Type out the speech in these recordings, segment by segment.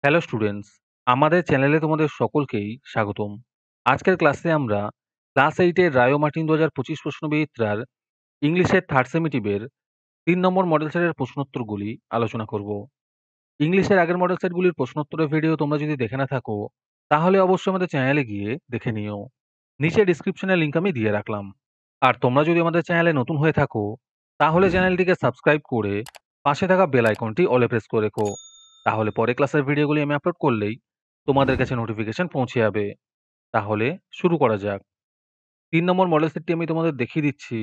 Hello students, আমাদের চ্যানেলে তোমাদের সকলকেই স্বাগতম। আজকের ক্লাসে আমরা ক্লাস 8 এর রায়ো মার্টিন ২০২৫ প্রশ্নবিচিত্রার ইংলিশের থার্ড সেমিটিভের ৩ নম্বর মডেল সেটের প্রশ্নোত্তরগুলি আলোচনা করব। ইংলিশের আগের মডেল সেটগুলির প্রশ্নোত্তরের ভিডিও তোমরা যদি দেখে না থাকো, তাহলে অবশ্যই আমাদের চ্যানেলে গিয়ে দেখে নিও। নিচে ডিসক্রিপশনে লিংক আমি দিয়ে রাখলাম। আর তোমরা যদি আমাদের চ্যানেলে নতুন হয়ে থাকো, তাহলে চ্যানেলটিকে সাবস্ক্রাইব করে পাশে থাকা বেল আইকনটি অলে প্রেস করে রেখো। তাহলে পরে ক্লাসের ভিডিওগুলি আমি আপলোড করলেই তোমাদের কাছে নোটিফিকেশন পৌঁছে যাবে। তাহলে শুরু করা যাক। ৩ নম্বর মডেল সেটটি আমি তোমাদের দেখিয়ে দিচ্ছি।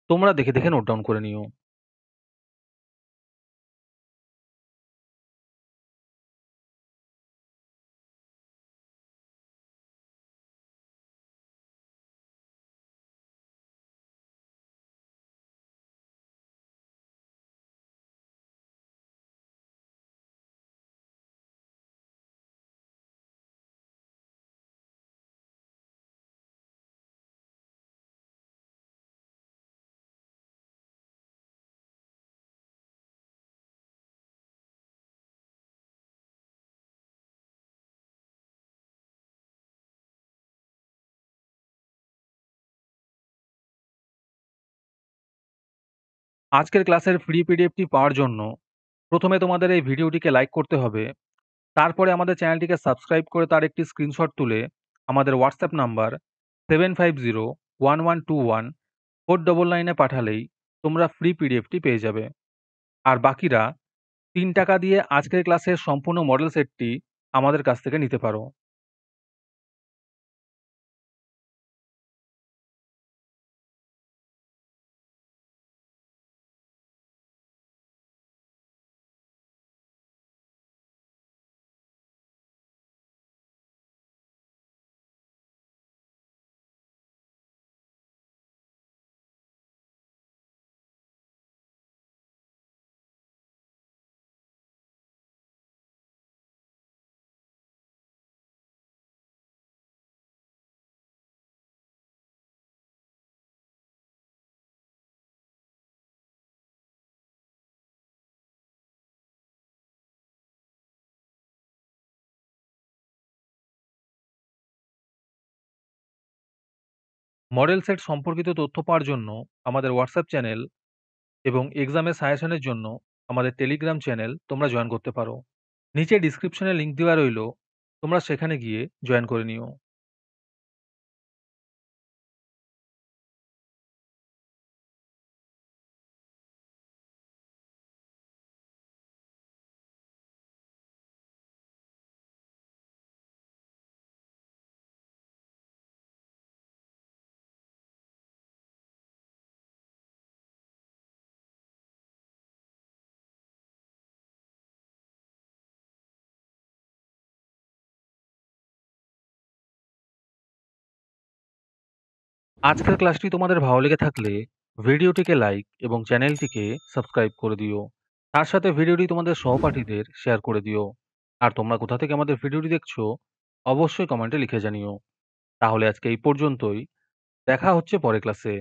তোমরা দেখে দেখে নোট ডাউন করে নিও। আজকের ক্লাসের ফ্রি পিডিএফটি পাওয়ার জন্য প্রথমে তোমাদের এই ভিডিওটিকে লাইক করতে হবে। তারপরে আমাদের চ্যানেলটিকে সাবস্ক্রাইব করে তার একটি স্ক্রিনশট তুলে আমাদের হোয়াটসঅ্যাপ নাম্বার 7501121499 এ পাঠালেই তোমরা ফ্রি পিডিএফটি পেয়ে যাবে। আর বাকিরা ৳৩ দিয়ে আজকের ক্লাসের সম্পূর্ণ মডেল সেটটি আমাদের কাছ থেকে নিতে পারো। মডেল সেট সম্পর্কিত তথ্য পাওয়ার জন্য আমাদের হোয়াটসঅ্যাপ চ্যানেল এবং এক্সামের সাজেশনের জন্য আমাদের টেলিগ্রাম চ্যানেল তোমরা জয়েন করতে পারো। নিচে ডিসক্রিপশনে লিংক দেওয়া রইল, তোমরা সেখানে গিয়ে জয়েন করে নিও। আজকের ক্লাসটি তোমাদের ভালো লেগে থাকলে ভিডিওটিকে লাইক এবং চ্যানেলটিকে সাবস্ক্রাইব করে দিও। তার সাথে ভিডিওটি তোমাদের সহপাঠীদের শেয়ার করে দিও। আর তোমরা কোথা থেকে আমাদের ভিডিওটি দেখছো অবশ্যই কমেন্টে লিখে জানিও। তাহলে আজকে এই পর্যন্তই। দেখা হচ্ছে পরের ক্লাসে।